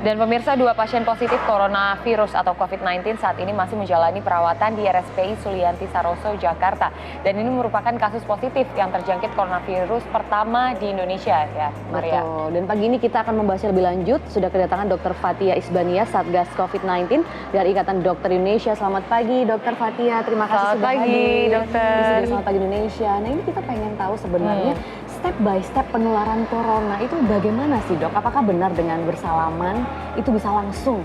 Dan pemirsa, 2 pasien positif coronavirus atau COVID-19 saat ini masih menjalani perawatan di RSPI Sulianti Saroso, Jakarta. Dan ini merupakan kasus positif yang terjangkit coronavirus pertama di Indonesia ya, Maria. Betul. Dan pagi ini kita akan membahasnya lebih lanjut. Sudah kedatangan Dr. Fathia Isbania, Satgas COVID-19 dari Ikatan Dokter Indonesia. Selamat pagi, Dr. Fathia. Terima kasih sudah hadir. Dokter. Selamat pagi Indonesia. Nah, ini kita pengen tahu sebenarnya step by step penularan corona itu bagaimana sih, Dok? Apakah benar dengan bersalaman itu bisa langsung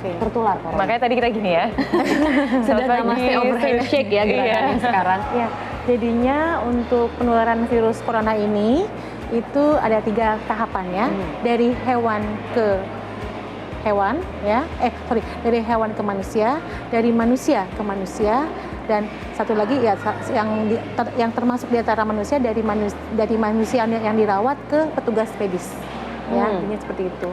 tertular corona? Makanya tadi kita gini ya. Sudah namaste over handshake ya gerakannya sekarang. Ya, jadinya untuk penularan virus corona ini itu ada 3 tahapan ya. Dari hewan ke hewan ya. Dari hewan ke manusia, dari manusia ke manusia, dan satu lagi ya yang termasuk di antara manusia dari manusia yang dirawat ke petugas medis. Ya, ini seperti itu.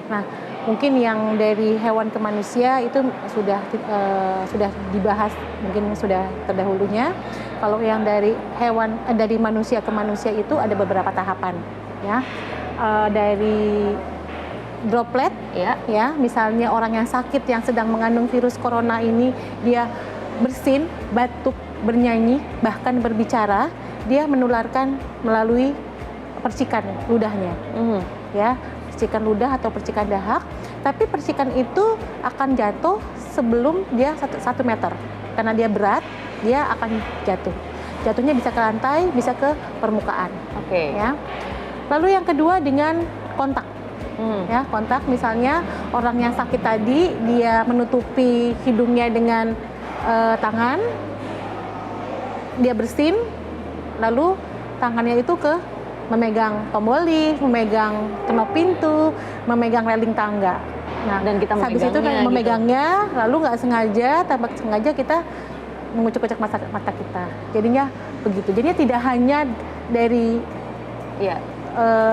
Nah, mungkin yang dari hewan ke manusia itu sudah dibahas, mungkin sudah terdahulunya. Kalau yang dari manusia ke manusia itu ada beberapa tahapan, ya. Dari droplet, ya, misalnya orang yang sakit yang sedang mengandung virus corona ini, dia bersin, batuk, bernyanyi, bahkan berbicara, dia menularkan melalui percikan ludahnya, ya. Percikan ludah atau percikan dahak, tapi percikan itu akan jatuh sebelum dia 1 meter. Karena dia berat, dia akan jatuh. Jatuhnya bisa ke lantai, bisa ke permukaan. Ya. Lalu yang kedua dengan kontak. Ya, kontak, misalnya orang yang sakit tadi, dia menutupi hidungnya dengan tangan, dia bersin, lalu tangannya itu memegang tombol lift, memegang knop pintu, memegang railing tangga. Nah, dan kita habis itu kan memegangnya, lalu nggak sengaja, tanpa sengaja kita mengucek-ucek mata kita. Jadinya begitu. Jadinya tidak hanya dari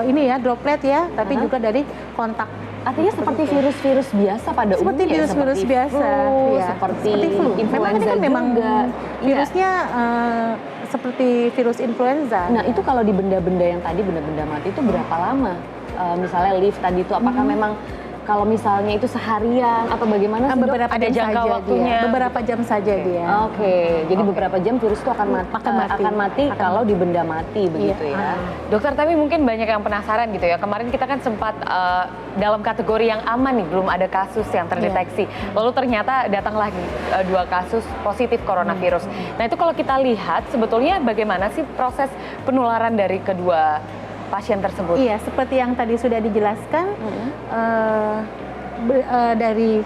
ini ya droplet ya, tapi juga dari kontak. Artinya seperti virus-virus biasa pada umumnya. Seperti virus-virus biasa, seperti flu. Influenza kan memang juga. Virusnya seperti virus influenza. Nah, itu kalau di benda-benda yang tadi, benda-benda mati itu berapa lama? Misalnya lift tadi itu, apakah memang kalau misalnya itu seharian atau bagaimana sih, Dok? Beberapa ada jam jangka saja waktunya. dia. Beberapa jam saja dia. Jadi beberapa jam virus itu akan mati kalau di benda mati begitu ya. Dokter, tapi mungkin banyak yang penasaran gitu ya. Kemarin kita kan sempat dalam kategori yang aman nih, belum ada kasus yang terdeteksi. Lalu ternyata datang lagi 2 kasus positif coronavirus. Nah, itu kalau kita lihat sebetulnya bagaimana sih proses penularan dari kedua pasien tersebut? Iya, seperti yang tadi sudah dijelaskan, dari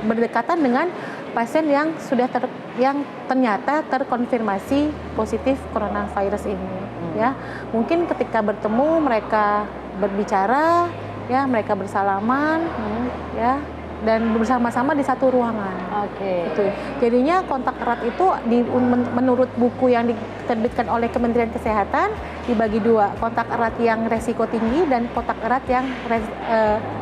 berdekatan dengan pasien yang yang ternyata terkonfirmasi positif coronavirus ini. Ya, mungkin ketika bertemu mereka berbicara, ya, mereka bersalaman, ya, dan bersama-sama di satu ruangan. Gitu. Jadinya kontak erat itu menurut buku yang diterbitkan oleh Kementerian Kesehatan dibagi 2, kontak erat yang resiko tinggi dan kontak erat yang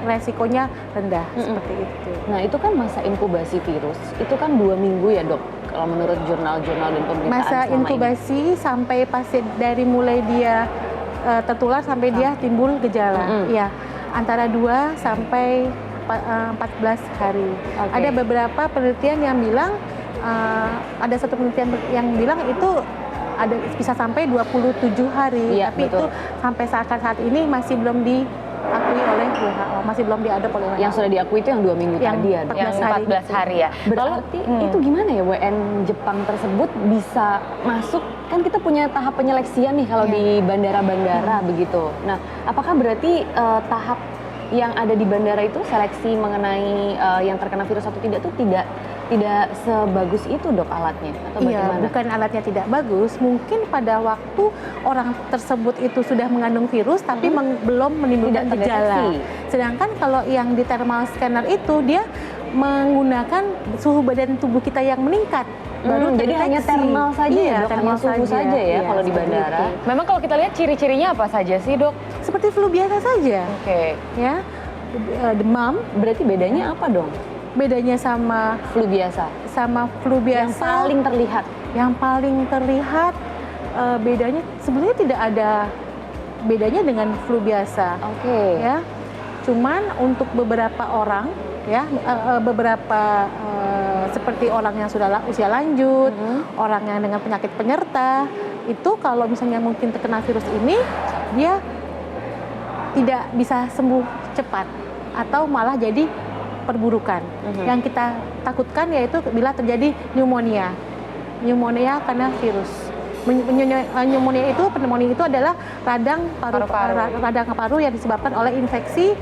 resikonya rendah, seperti itu. Nah, itu kan masa inkubasi virus, itu kan 2 minggu ya, Dok, kalau menurut jurnal-jurnal dan pemberitaan masa inkubasi ini. Sampai pasien dari mulai dia tertular sampai dia timbul gejala, ya, antara 2 sampai 14 hari. Ada beberapa penelitian yang bilang, ada satu penelitian yang bilang itu ada bisa sampai 27 hari. Tapi itu sampai saat ini masih belum diakui oleh WHO, masih belum diadop oleh WHO. Yang sudah diakui itu yang 2 minggu tadi ya, 14 hari ya. Berarti itu gimana ya WN Jepang tersebut bisa masuk? Kan kita punya tahap penyeleksian nih kalau di bandara-bandara begitu. Nah, apakah berarti tahap yang ada di bandara itu seleksi mengenai yang terkena virus atau tidak tuh tidak sebagus itu, Dok, alatnya atau bagaimana? Iya, bukan alatnya tidak bagus, mungkin pada waktu orang tersebut itu sudah mengandung virus tapi belum menimbulkan gejala. Sedangkan kalau yang di thermal scanner itu dia menggunakan suhu badan tubuh kita yang meningkat. Baru jadi hanya thermal saja ya, Dok, hanya suhu saja ya kalau di bandara. Memang kalau kita lihat ciri-cirinya apa saja sih, Dok? Seperti flu biasa saja. Ya, demam. Berarti bedanya apa dong? Bedanya sama flu biasa? Sama flu biasa. Yang paling terlihat? Yang paling terlihat bedanya sebenarnya tidak ada bedanya dengan flu biasa. Ya, Cuman untuk beberapa orang ya, beberapa seperti orang yang sudah usia lanjut, orang yang dengan penyakit penyerta, itu kalau misalnya mungkin terkena virus ini, dia tidak bisa sembuh cepat atau malah jadi perburukan. Yang kita takutkan yaitu bila terjadi pneumonia karena virus. Pneumonia itu adalah radang paru yang disebabkan oleh infeksi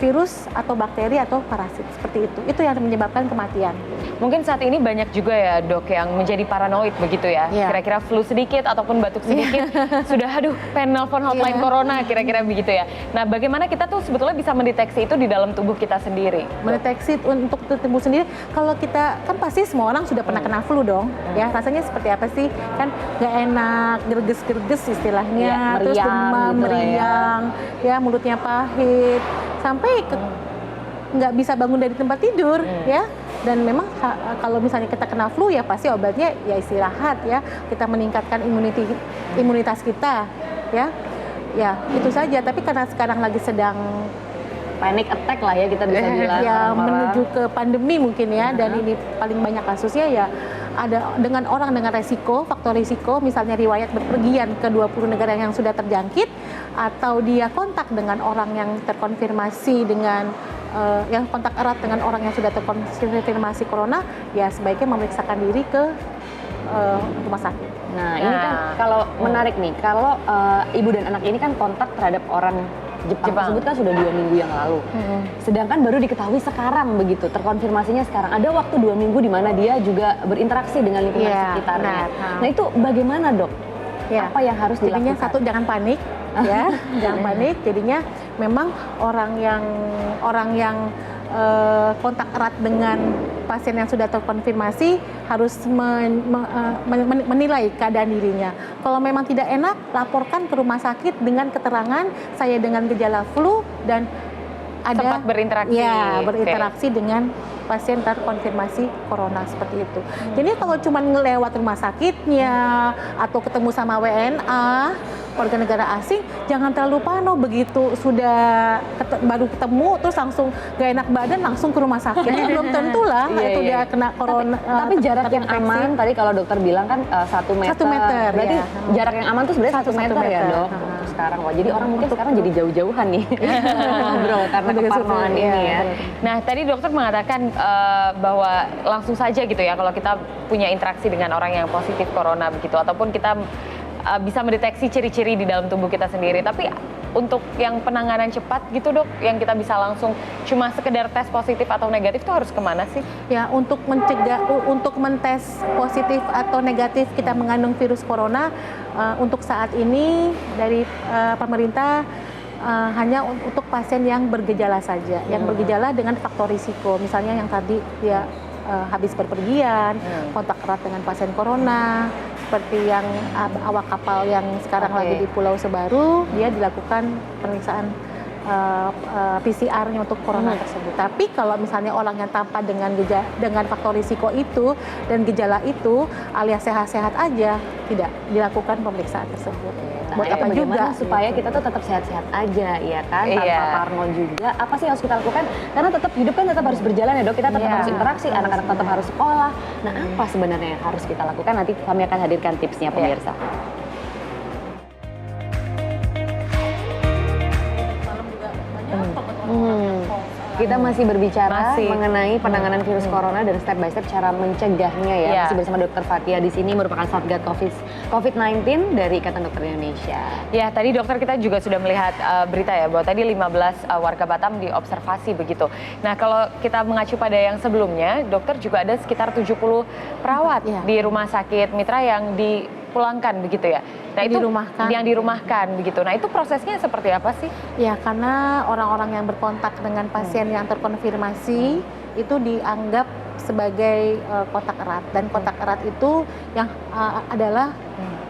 virus atau bakteri atau parasit, seperti itu. Itu yang menyebabkan kematian. Mungkin saat ini banyak juga ya dok yang menjadi paranoid begitu ya. Kira-kira flu sedikit ataupun batuk sedikit sudah pengen nelfon hotline corona, kira-kira begitu ya. Nah, bagaimana kita tuh sebetulnya bisa mendeteksi itu di dalam tubuh kita sendiri? Mendeteksi untuk tubuh sendiri, kalau kita kan pasti semua orang sudah pernah kena flu dong, ya rasanya seperti apa sih? Kan nggak enak, gerges-gerges istilahnya, terus demam, meriang, ya mulutnya pahit, sampai nggak bisa bangun dari tempat tidur, ya. Dan memang kalau misalnya kita kena flu ya pasti obatnya ya istirahat ya, kita meningkatkan imunitas kita, ya. Ya itu saja. Tapi karena sekarang lagi sedang panic attack lah ya kita bisa bilang. Ya menuju ke pandemi mungkin ya, dan ini paling banyak kasusnya ya ada dengan orang dengan faktor risiko, misalnya riwayat berpergian ke 20 negara yang sudah terjangkit, atau dia kontak dengan orang yang terkonfirmasi dengan yang kontak erat dengan orang yang sudah terkonfirmasi corona, ya sebaiknya memeriksakan diri ke rumah sakit. Nah, ini kan kalau menarik nih, kalau ibu dan anak ini kan kontak terhadap orang Jepang tersebut kan sudah 2 minggu yang lalu. Sedangkan baru diketahui sekarang begitu, terkonfirmasinya sekarang. Ada waktu 2 minggu di mana dia juga berinteraksi dengan lingkungan sekitarnya. Nah itu bagaimana dok? Apa yang harus dilakukan? Jadinya satu, jangan panik, ya, jangan panik. Jadinya memang orang yang kontak erat dengan pasien yang sudah terkonfirmasi harus menilai keadaan dirinya. Kalau memang tidak enak, laporkan ke rumah sakit dengan keterangan saya dengan gejala flu dan ada sempat berinteraksi. Ya, berinteraksi dengan pasien terkonfirmasi corona, seperti itu. Jadi kalau cuma ngelewat rumah sakitnya atau ketemu sama WNA, warga negara asing, jangan terlalu parno. Begitu sudah baru ketemu terus langsung gak enak badan langsung ke rumah sakit. Belum tentu lah itu dia kena corona. Tapi jarak yang aman tadi kalau dokter bilang kan 1 meter. 1 meter. Berarti jarak yang aman tuh sebenarnya 1 meter ya dok. Untuk sekarang jadi orang mungkin sekarang jadi jauh-jauhan nih ngobrol karena keparnoan ini ya. Nah tadi dokter mengatakan bahwa langsung saja gitu ya kalau kita punya interaksi dengan orang yang positif corona begitu, ataupun kita bisa mendeteksi ciri-ciri di dalam tubuh kita sendiri. Tapi untuk yang penanganan cepat gitu dok, yang kita bisa langsung cuma sekedar tes positif atau negatif itu harus kemana sih? Ya untuk mencegah, untuk mentes positif atau negatif kita mengandung virus corona, untuk saat ini dari pemerintah hanya untuk pasien yang bergejala saja, yang bergejala dengan faktor risiko, misalnya yang tadi dia habis berpergian, kontak erat dengan pasien corona, seperti yang awak kapal yang sekarang lagi di Pulau Sebaru, dia dilakukan pemeriksaan PCR-nya untuk corona tersebut. Tapi kalau misalnya orang yang tanpa dengan faktor risiko itu dan gejala itu alias sehat-sehat aja, tidak dilakukan pemeriksaan tersebut. Nah, buat apa juga supaya kita tuh tetap sehat-sehat aja, ya kan? Tanpa parno juga. Apa sih yang harus kita lakukan? Karena tetap hidup kan tetap harus berjalan ya dok. Kita tetap harus interaksi, anak-anak tetap harus sekolah. Nah, apa sebenarnya yang harus kita lakukan? Nanti kami akan hadirkan tipsnya pemirsa. Kita masih berbicara mengenai penanganan virus corona dan step by step cara mencegahnya ya. Masih bersama Dr. Fathia di sini, merupakan Satgas COVID-19 dari Ikatan Dokter Indonesia. Ya, tadi dokter kita juga sudah melihat berita ya bahwa tadi 15 warga Batam diobservasi begitu. Nah, kalau kita mengacu pada yang sebelumnya, dokter juga ada sekitar 70 perawat di rumah sakit mitra yang dipulangkan begitu ya. Nah, itu yang dirumahkan begitu. Nah, itu prosesnya seperti apa sih? Ya, karena orang-orang yang berkontak dengan pasien yang terkonfirmasi itu dianggap sebagai kontak erat, dan kontak erat itu yang adalah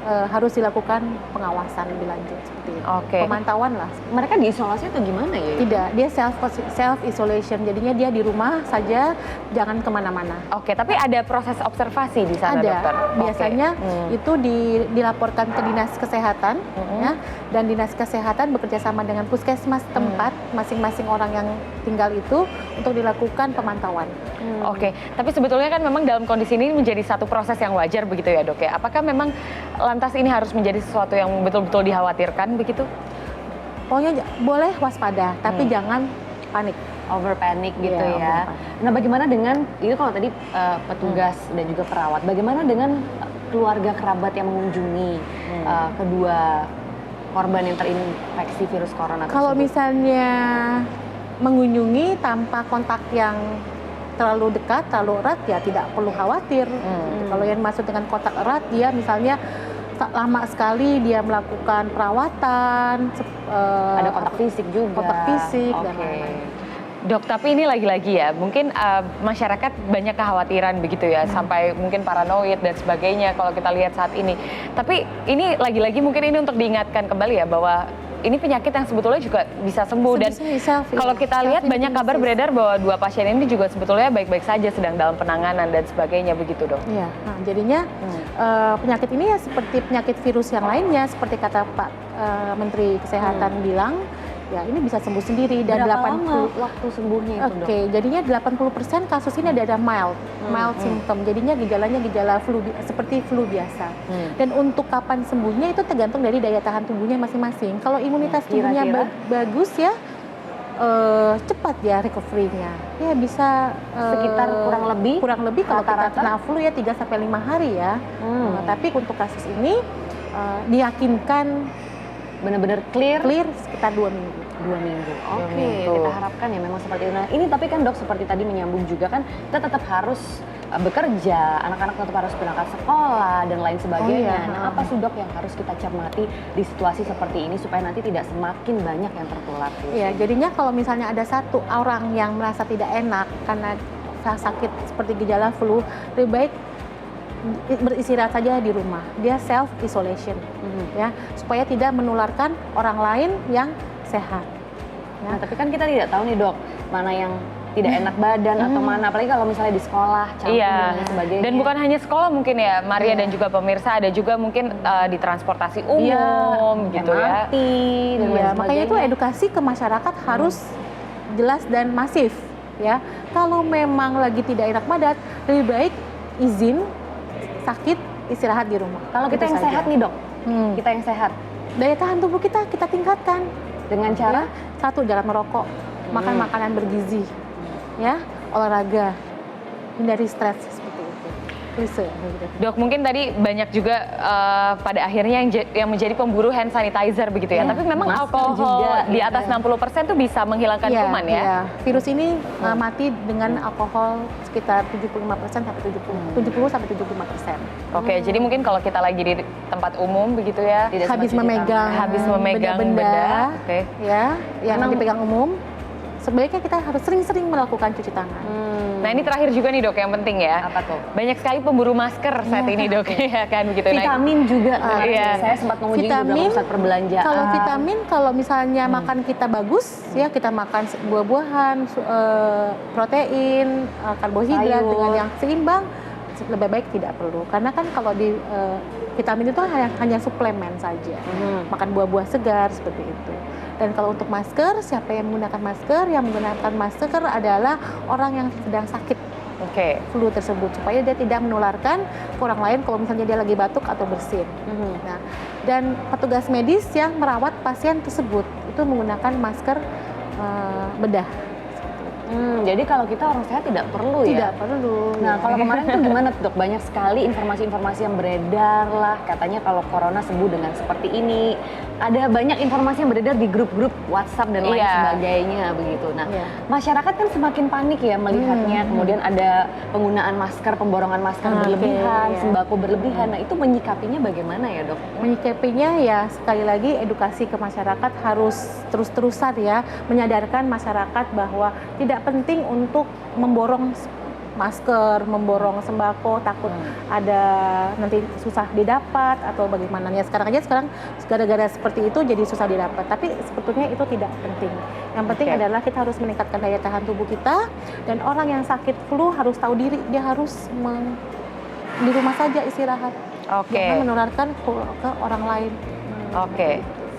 harus dilakukan pengawasan lebih lanjut seperti itu. Oke. Pemantauan lah. Mereka diisolasi atau gimana ya? Tidak, dia self isolation. Jadinya dia di rumah saja, jangan kemana-mana. Oke, tapi ada proses observasi di sana, Ada. dokter? Oke. Biasanya itu dilaporkan ke dinas kesehatan, ya, dan dinas kesehatan bekerja sama dengan puskesmas tempat masing-masing orang yang tinggal itu untuk dilakukan pemantauan. Oke, tapi sebetulnya kan memang dalam kondisi ini menjadi satu proses yang wajar begitu ya, Dok ya. Apakah memang lantas ini harus menjadi sesuatu yang betul-betul dikhawatirkan begitu? Pokoknya boleh waspada, tapi jangan panik. Over panic gitu Iya, ya. over Nah, bagaimana dengan itu kalau tadi petugas dan juga perawat, bagaimana dengan keluarga kerabat yang mengunjungi kedua korban yang terinfeksi virus corona tersebut? Kalau misalnya mengunjungi tanpa kontak yang terlalu dekat, terlalu erat, ya tidak perlu khawatir. Kalau yang masuk dengan kontak erat, dia misalnya lama sekali dia melakukan perawatan, ada kontak fisik juga. kontak fisik dan Oke. lain-lain. Dok, tapi ini lagi-lagi ya, mungkin masyarakat banyak kekhawatiran begitu ya, sampai mungkin paranoid dan sebagainya kalau kita lihat saat ini. Tapi ini lagi-lagi mungkin ini untuk diingatkan kembali ya, bahwa ini penyakit yang sebetulnya juga bisa sembuh. Dan kalau kita lihat banyak kabar beredar bahwa dua pasien ini juga sebetulnya baik-baik saja, sedang dalam penanganan dan sebagainya begitu, Dok. Iya, nah, jadinya penyakit ini ya seperti penyakit virus yang lainnya, seperti kata Pak Menteri Kesehatan bilang, ya ini bisa sembuh sendiri. Dan Berapa lama waktu sembuhnya itu, Dok? Oke, jadinya 80% kasus ini ada mild symptom. Jadinya gejalanya gejala flu seperti flu biasa. Dan untuk kapan sembuhnya itu tergantung dari daya tahan tubuhnya masing-masing. Kalau imunitas tubuhnya Kira-kira? bagus ya cepat ya recovery-nya. Ya bisa Sekitar kurang lebih kalau kita rata-rata? kena flu ya 3 sampai 5 hari ya. Tapi untuk kasus ini diyakinkan Benar-benar clear sekitar 2 minggu. 2 minggu. Oke, minggu. kita harapkan ya memang seperti itu. Nah, ini tapi kan Dok, seperti tadi menyambung juga kan, kita tetap harus bekerja, anak-anak tetap harus berangkat sekolah dan lain sebagainya. Oh, iya. Nah, apa sih Dok yang harus kita cermati di situasi seperti ini supaya nanti tidak semakin banyak yang tertular? Ya, jadinya kalau misalnya ada satu orang yang merasa tidak enak karena sakit seperti gejala flu, lebih baik beristirahat saja di rumah. Dia self isolation, ya, supaya tidak menularkan orang lain yang sehat. Nah, tapi kan kita tidak tahu nih Dok, mana yang tidak enak badan atau mana, apalagi kalau misalnya di sekolah, campur dan lain sebagainya. Dan bukan hanya sekolah mungkin ya, Maria dan juga pemirsa, ada juga mungkin di transportasi umum gitu ya. MRT dan lain Iya, sebagainya. makanya itu edukasi ke masyarakat harus jelas dan masif, ya. Kalau memang lagi tidak enak badan, lebih baik izin sakit istirahat di rumah. Kalau kita Itu yang saja. sehat nih Dok, kita yang sehat Daya tahan tubuh kita tingkatkan. dengan cara Ya, satu, jangan merokok, makan makanan bergizi, ya, olahraga, hindari stres seperti itu. Klise. Gitu. Dok, mungkin tadi banyak juga pada akhirnya yang menjadi pemburu hand sanitizer begitu ya. Iya, Tapi memang masker alkohol juga, di iya. atas 60% tuh bisa menghilangkan Iya, kuman ya. iya. Virus ini mati dengan alkohol sekitar 75% sampai 70 sampai 75%. Oke, jadi mungkin kalau kita lagi di tempat umum begitu ya, Tidak Habis sempat cuci memegang, tangan. habis memegang benda, oke. ya, yang Memang- dipegang umum, sebaiknya kita harus sering-sering melakukan cuci tangan. Nah ini terakhir juga nih Dok, yang penting ya. Apa tuh? Banyak sekali pemburu masker saat ini Dok, ya kan begitu. Nah, Vitamin juga. iya. Saya sempat mengunjungi beberapa pusat perbelanjaan. Kalau vitamin, kalau misalnya makan kita bagus, ya kita makan buah-buahan, protein, karbohidrat Sayur. dengan yang seimbang, lebih baik tidak perlu. Karena kan kalau di vitamin itu hanya suplemen saja. Makan buah-buah segar seperti itu. Dan kalau untuk masker, siapa yang menggunakan masker? Yang menggunakan masker adalah orang yang sedang sakit Oke. flu tersebut, supaya dia tidak menularkan ke orang lain kalau misalnya dia lagi batuk atau bersin. Nah, dan petugas medis yang merawat pasien tersebut itu menggunakan masker bedah. Jadi kalau kita orang sehat tidak perlu ya? Tidak perlu. Nah, kalau kemarin tuh gimana tuh Dok? Banyak sekali informasi-informasi yang beredar lah. Katanya kalau corona sembuh dengan seperti ini. Ada banyak informasi yang beredar di grup-grup WhatsApp dan lain Iya. sebagainya begitu. Nah, Iya. masyarakat kan semakin panik ya melihatnya. Kemudian ada penggunaan masker, pemborongan masker berlebihan, iya. sembako berlebihan. Nah, itu menyikapinya bagaimana ya Dok? Menyikapinya ya sekali lagi edukasi ke masyarakat harus terus-terusan ya, menyadarkan masyarakat bahwa tidak penting untuk memborong masker, memborong sembako, takut ada nanti susah didapat atau bagaimana. Ya sekarang gara-gara seperti itu jadi susah didapat. Tapi sebetulnya itu tidak penting. Yang penting adalah kita harus meningkatkan daya tahan tubuh kita, dan orang yang sakit flu harus tahu diri, dia harus di rumah saja istirahat. Jangan menularkan ke orang lain.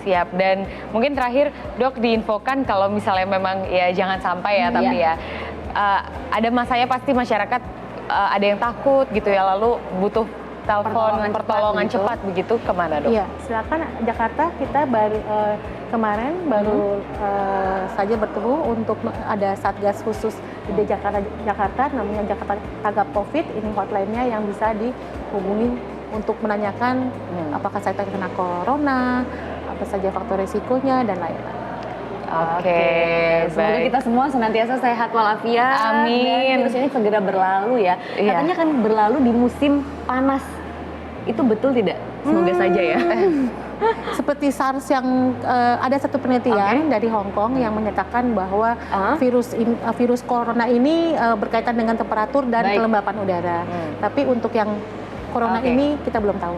Siap. Dan mungkin terakhir Dok diinfokan kalau misalnya memang ya jangan sampai ya, tapi ya ada masanya pasti masyarakat ada yang takut gitu ya, lalu butuh telepon pertolongan cepat begitu, kemana Dok? Iya, silakan. Jakarta kita baru kemarin saja bertemu untuk ada satgas khusus di Jakarta namanya Jakarta Tanggap COVID. Ini hotline-nya yang bisa dihubungi untuk menanyakan apakah saya terkena corona, apa saja faktor risikonya dan lain-lain. Semoga kita semua senantiasa sehat walafiat. Amin. Dan virus ini segera berlalu ya. Katanya kan berlalu di musim panas. Itu betul tidak? Semoga saja ya. Seperti SARS yang ada satu penelitian dari Hong Kong yang menyatakan bahwa virus corona ini berkaitan dengan temperatur dan kelembapan udara. Tapi untuk yang corona ini kita belum tahu.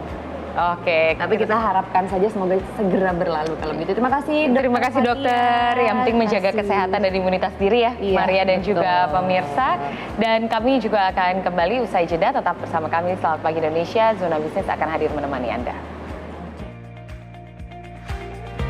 Tapi kita harapkan saja semoga segera berlalu kalau begitu. Terima kasih Dokter. Terima kasih Dokter. Yang penting menjaga kesehatan dan imunitas diri ya, Maria dan juga pemirsa. Dan kami juga akan kembali usai jeda. Tetap bersama kami. Selamat pagi Indonesia. Zona Bisnis akan hadir menemani Anda.